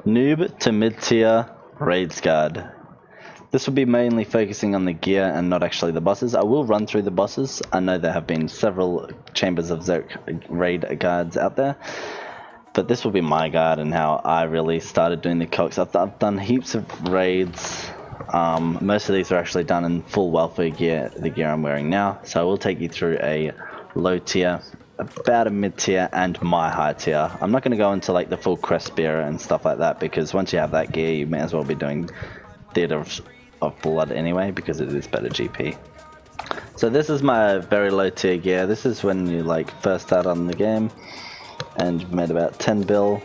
Noob to mid-tier Raids Guard. This will be mainly focusing on the gear and not actually the bosses. I will run through the bosses. I know there have been several Chambers of Zerk raid guards out there, but this will be my guard and how I really started doing the COX. I've done heaps of raids. Most of these are actually done in full welfare gear, the gear I'm wearing now. So I will take you through a low tier, about a mid tier, and my high tier. I'm not going to go into like the full crest spear and stuff like that, because once you have that gear you may as well be doing Theater of Blood anyway, because it is better GP. So this is my very low tier gear. This is when you like first start on the game and you've made about 10 bill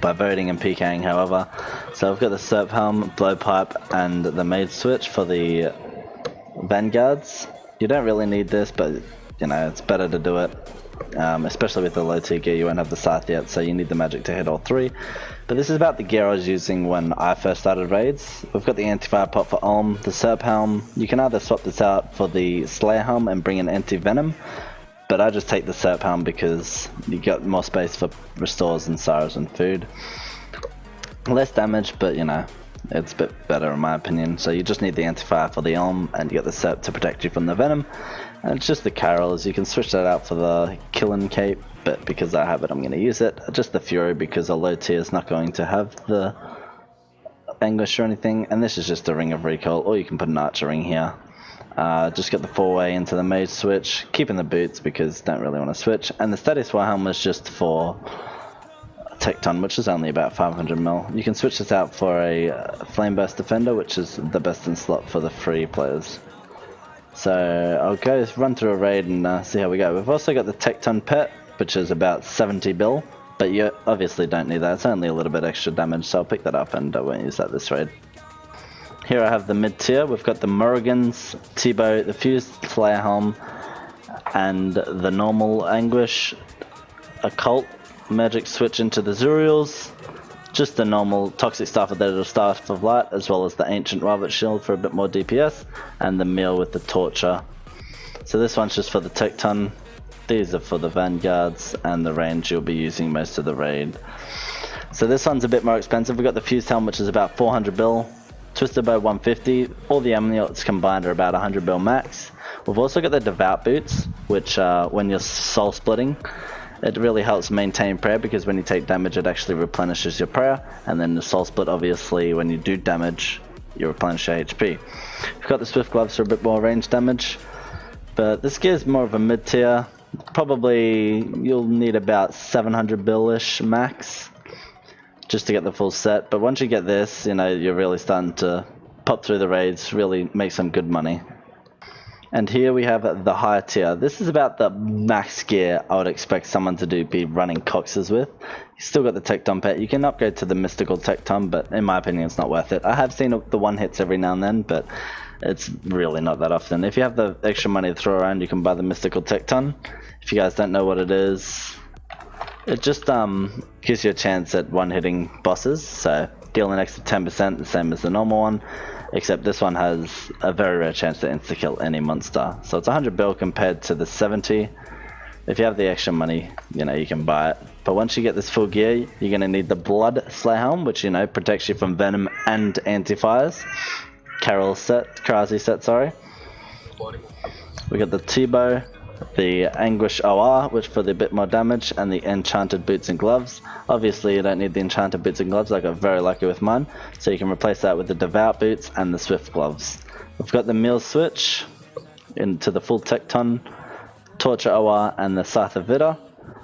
by voting and PKing, however. So I've got the Serp Helm, Blowpipe, and the Maid Switch for the Vanguards. You don't really need this, but you know, it's better to do it. Especially with the low tier gear, you won't have the Scythe yet, so you need the magic to hit all three. But this is about the gear I was using when I first started raids. We've got the anti-fire pot for Olm, the Serp Helm. You can either swap this out for the Slayer Helm and bring an anti-venom, but I just take the Serp Helm because you got more space for restores and Cyrus and food. Less damage, but you know, it's a bit better in my opinion. So you just need the anti-fire for the Olm, and you get the Serp to protect you from the venom. And it's just the carols. You can switch that out for the killing cape, but because I have it, I'm going to use it. Just the fury, because a low tier is not going to have the anguish or anything. And this is just a ring of recall, or you can put an archer ring here. Just get the 4-way into the mage switch, keeping the boots because don't really want to switch. And the status warhelm is just for Tekton, which is only about 500 mil. You can switch this out for a flame burst defender, which is the best in slot for the free players. So I'll go run through a raid and see how we go. We've also got the Tekton pet, which is about 70 bill, but you obviously don't need that. It's only a little bit extra damage, so I'll pick that up and I won't use that this raid. Here I have the mid tier. We've got the Morrigans, T-Bow, the Fused Slayer Helm, and the normal Anguish, Occult, Magic switch into the Zuriels, just the normal Toxic Staff of the Staff of Light, as well as the Ancient Rabbit Shield for a bit more DPS, and the Meal with the Torture. So this one's just for the Tekton. These are for the Vanguards and the range you'll be using most of the raid. So this one's a bit more expensive. We've got the Fused Helm, which is about 400 bill, Twisted Bow 150, all the amulets combined are about 100 bill max. We've also got the Devout Boots, which when you're soul splitting, it really helps maintain prayer, because when you take damage it actually replenishes your prayer, and then the soul split, obviously when you do damage you replenish your HP. We've got the Swift Gloves for a bit more range damage, but this gear is more of a mid tier. Probably you'll need about 700 bill-ish max just to get the full set, but once you get this, you know, you're really starting to pop through the raids, really make some good money. And here we have the higher tier. This is about the max gear I would expect someone to be running Coxes with. You still got the Tekton pet. You can upgrade to the mystical Tekton, but in my opinion it's not worth it. I have seen the one hits every now and then, but it's really not that often. If you have the extra money to throw around, you can buy the mystical Tekton. If you guys don't know what it is, it just gives you a chance at one-hitting bosses, so deal an extra 10%, the same as the normal one, except this one has a very rare chance to insta-kill any monster. So it's 100 bill compared to the 70. If you have the extra money, you know, you can buy it. But once you get this full gear, you're going to need the Blood Slayer Helm, which, you know, protects you from venom and anti-fires. Karazi set, sorry. We got the T-Bow, the Anguish OR, which for the bit more damage, and the Enchanted Boots and Gloves. Obviously you don't need the Enchanted Boots and Gloves, I got very lucky with mine, so you can replace that with the Devout Boots and the Swift Gloves. We've got the Meal Switch into the full Tekton, Torture OR, and the Scythe of Vidar.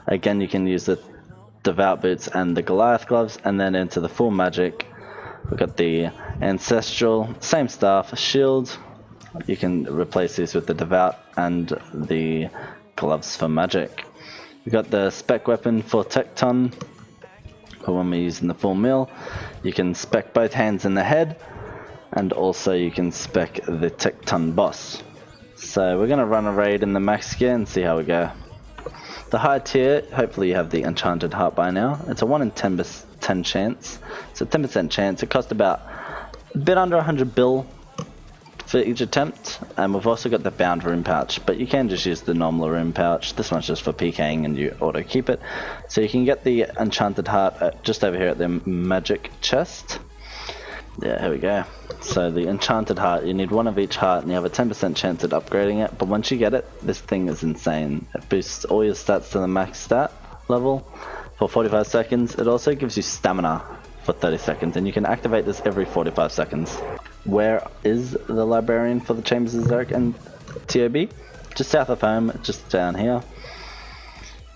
Again, you can use the Devout Boots and the Goliath Gloves, and then into the full magic we've got the Ancestral, same stuff, Shield. You can replace these with the Devout and the Gloves for magic. We've got the Spec Weapon for Tekton, for when we're using the full meal. You can spec both hands in the head, and also you can spec the Tekton boss. So we're going to run a raid in the max gear and see how we go. The high tier, hopefully you have the Enchanted Heart by now. It's a 1 in 10 chance. It's a 10% chance. It costs about a bit under 100 bill for each attempt, and we've also got the bound rune pouch, but you can just use the normal rune pouch. This one's just for PKing and you auto keep it. So you can get the enchanted heart just over here at the magic chest. Yeah, here we go. So the enchanted heart, you need one of each heart and you have a 10% chance at upgrading it, but once you get it, this thing is insane. It boosts all your stats to the max stat level for 45 seconds. It also gives you stamina for 30 seconds, and you can activate this every 45 seconds. Where is the librarian for the Chambers of Xeric and TOB? Just south of home, just down here.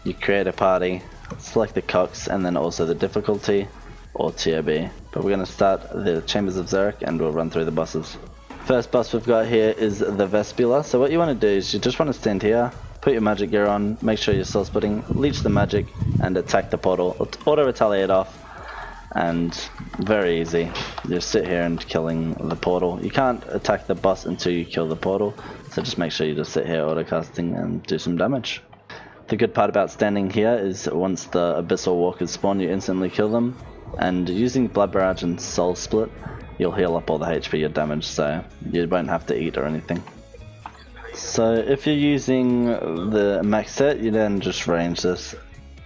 You create a party, select the COX, and then also the difficulty, or TOB. But we're going to start the Chambers of Xeric and we'll run through the bosses. First boss we've got here is the Vespula. So what you want to do is you just want to stand here, put your magic gear on, make sure you're soul splitting, leech the magic, and attack the portal. Auto retaliate off, and very easy. Just sit here and killing the portal. You can't attack the boss until you kill the portal, so just make sure you just sit here auto casting and do some damage. The good part about standing here is once the abyssal walkers spawn, you instantly kill them. And using Blood Barrage and Soul Split, you'll heal up all the HP you're damaged, so you won't have to eat or anything. So if you're using the max set, you then just range this.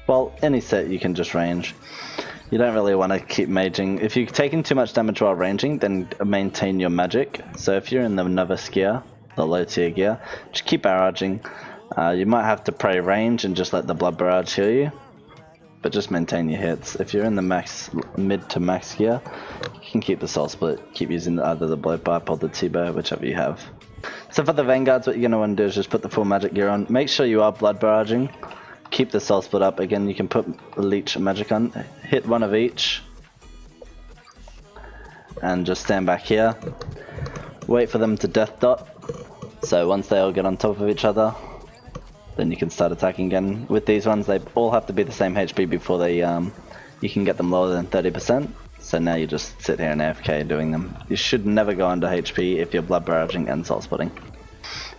Well, any set you can just range. You don't really want to keep maging. If you're taking too much damage while ranging, then maintain your magic. So if you're in the novice gear, the low tier gear, just keep barraging. You might have to pray range and just let the Blood Barrage heal you, but just maintain your hits. If you're in the mid to max gear, you can keep the Soul Split, keep using either the Blowpipe or the T-Bow, whichever you have. So for the Vanguards, what you're going to want to do is just put the full magic gear on. Make sure you are Blood Barraging. Keep the Soul Split up. Again, you can put Leech Magic on. Hit one of each. And just stand back here. Wait for them to death dot. So once they all get on top of each other, then you can start attacking again. With these ones, they all have to be the same HP before they you can get them lower than 30%. So now you just sit here and AFK doing them. You should never go under HP if you're Blood Barraging and Soul Splitting.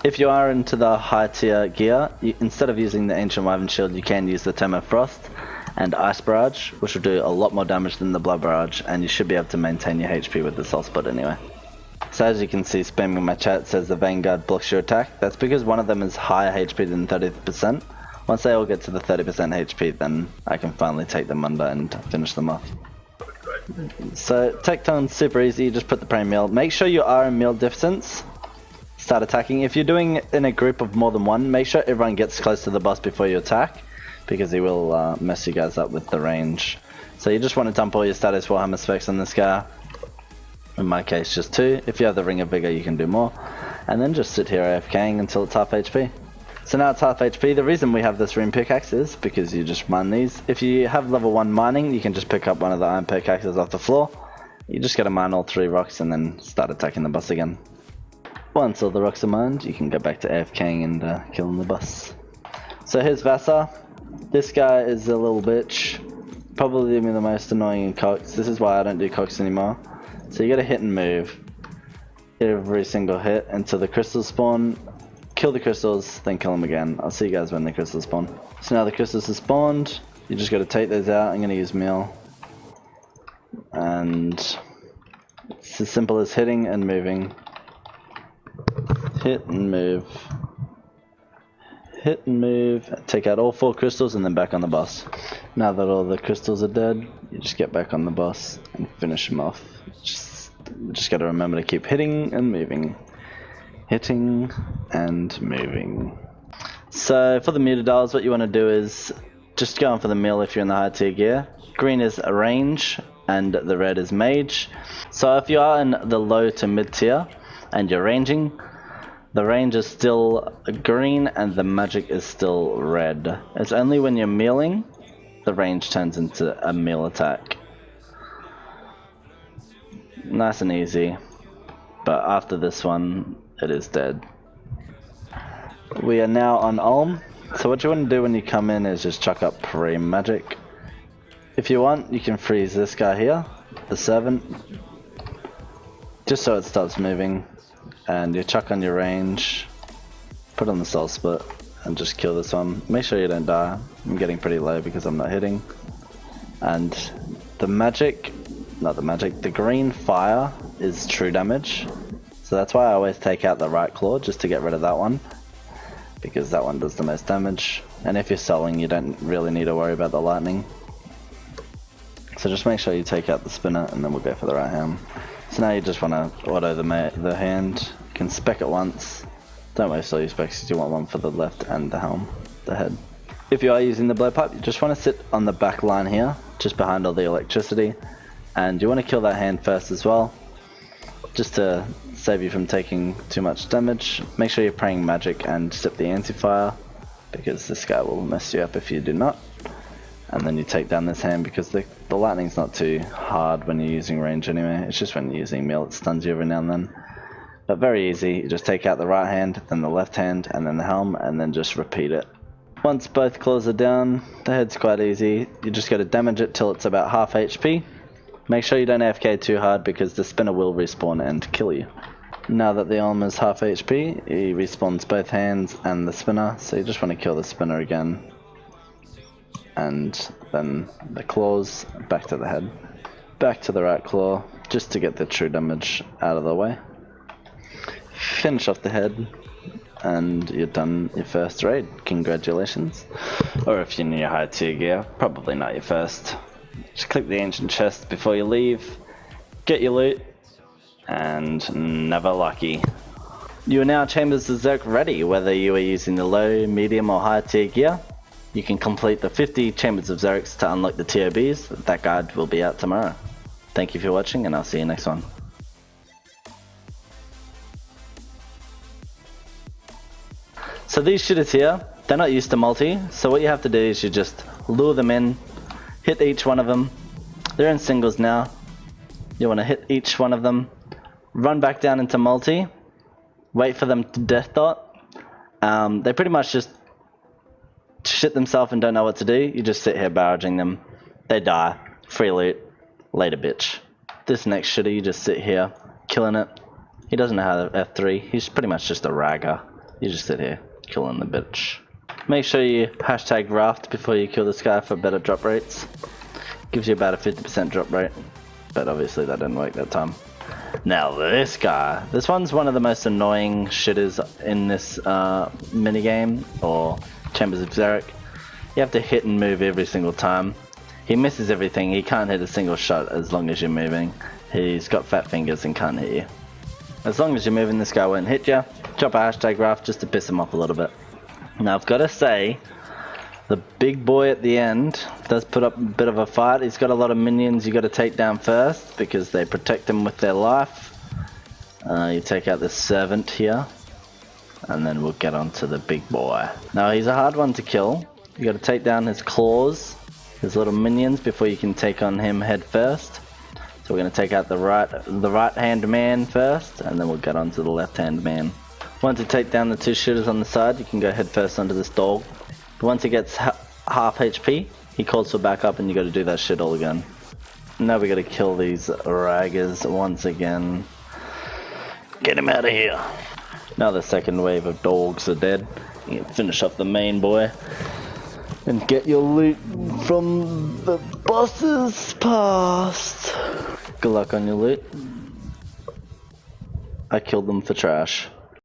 If you are into the high tier gear, instead of using the Ancient Wyvern Shield, you can use the Thermo Frost and Ice Barrage, which will do a lot more damage than the Blood Barrage, and you should be able to maintain your HP with the Soul Split anyway. So as you can see, spamming my chat says the Vanguard blocks your attack. That's because one of them is higher HP than 30%. Once they all get to the 30% HP, then I can finally take them under and finish them off. So Tekton's super easy, just put the prey meal. Make sure you are in meal distance. Start attacking. If you're doing in a group of more than one, make sure everyone gets close to the boss before you attack, because he will mess you guys up with the range. So you just want to dump all your status Warhammer specs on this guy. In my case, just 2. If you have the Ring of Vigor, you can do more. And then just sit here AFKing until it's half HP. So now it's half HP. The reason we have this rune pickaxe is because you just mine these. If you have level 1 mining, you can just pick up one of the iron pickaxes off the floor. You just gotta mine all 3 rocks and then start attacking the boss again. Once all the rocks are mined, you can go back to AFKing and killing the boss. So here's Vasa. This guy is a little bitch. Probably the most annoying in COX. This is why I don't do COX anymore. So you gotta hit and move every single hit until the crystals spawn. Kill the crystals, then kill them again. I'll see you guys when the crystals spawn. So now the crystals are spawned. You just gotta take those out. I'm gonna use meal. And it's as simple as hitting and moving. Hit and move. Hit and move. Take out all 4 crystals and then back on the boss. Now that all the crystals are dead, you just get back on the boss and finish him off. Just gotta remember to keep hitting and moving. Hitting and moving. So for the Muttadiles, what you want to do is just go on for the meal if you're in the high tier gear. Green is a range and the red is mage. So if you are in the low to mid tier and you're ranging, the range is still green and the magic is still red. It's only when you're mealing the range turns into a meal attack. Nice and easy, but after this one it is dead. We are now on Olm, so what you want to do when you come in is just chuck up pre-magic. If you want, you can freeze this guy here, the servant, just so it stops moving, and you chuck on your range, put on the soul split, and just kill this one. Make sure you don't die. I'm getting pretty low because I'm not hitting. And the magic, not the magic, the green fire is true damage. So that's why I always take out the right claw, just to get rid of that one, because that one does the most damage. And if you're soloing, you don't really need to worry about the lightning. So just make sure you take out the spinner, and then we'll go for the right hand. So now you just want to auto the hand. You can spec it once. Don't waste all your specs because you want one for the left and the helm, the head. If you are using the blowpipe, you just want to sit on the back line here, just behind all the electricity. And you want to kill that hand first as well, just to save you from taking too much damage. Make sure you're praying magic and sip the anti-fire, because this guy will mess you up if you do not. And then you take down this hand, because the lightning's not too hard when you're using range anyway. It's just when you're using melee it stuns you every now and then. But very easy, you just take out the right hand, then the left hand, and then the helm, and then just repeat it. Once both claws are down, the head's quite easy. You just got to damage it till it's about half HP. Make sure you don't AFK too hard, because the spinner will respawn and kill you. Now that the Olm is half HP, he respawns both hands and the spinner, so you just want to kill the spinner again. And then the claws, back to the head. Back to the right claw, just to get the true damage out of the way. Finish off the head, and you're done your first raid. Congratulations. Or if you're in your high tier gear, probably not your first. Just click the ancient chest before you leave, get your loot, and never lucky. You are now Chambers of Zerk ready, whether you are using the low, medium or high tier gear. You can complete the 50 Chambers of Zerks to unlock the TOBs. That guide will be out tomorrow. Thank you for watching, and I'll see you next one. So these shitters here, they're not used to multi, so what you have to do is you just lure them in, hit each one of them. They're in singles now. You want to hit each one of them, run back down into multi, wait for them to death dot. They pretty much just shit themselves and don't know what to do. You just sit here barraging them. They die. Free loot. Later, bitch. This next shitter, you just sit here, killing it. He doesn't know how to F3. He's pretty much just a ragger. You just sit here, killing the bitch. Make sure you hashtag raft before you kill this guy for better drop rates. Gives you about a 50% drop rate, but obviously that didn't work that time. Now this guy, this one's one of the most annoying shitters in this minigame, or Chambers of Zerk. You have to hit and move every single time. He misses everything, he can't hit a single shot as long as you're moving. He's got fat fingers and can't hit you. As long as you're moving, this guy won't hit you. Drop a hashtag raft just to piss him off a little bit. Now I've got to say, the big boy at the end does put up a bit of a fight. He's got a lot of minions you got to take down first, because they protect him with their life. You take out this servant here, and then we'll get on to the big boy. Now he's a hard one to kill. You got to take down his claws, his little minions, before you can take on him head first. So we're going to take out the right hand man first, and then we'll get on to the left hand man. Once you take down the two shooters on the side, you can go head first onto this dog. But once he gets half HP, he calls for backup, and you got to do that shit all again. Now we got to kill these raggers once again. Get him out of here. Now the second wave of dogs are dead. You can finish off the main boy and get your loot from the bosses past. Good luck on your loot. I killed them for trash.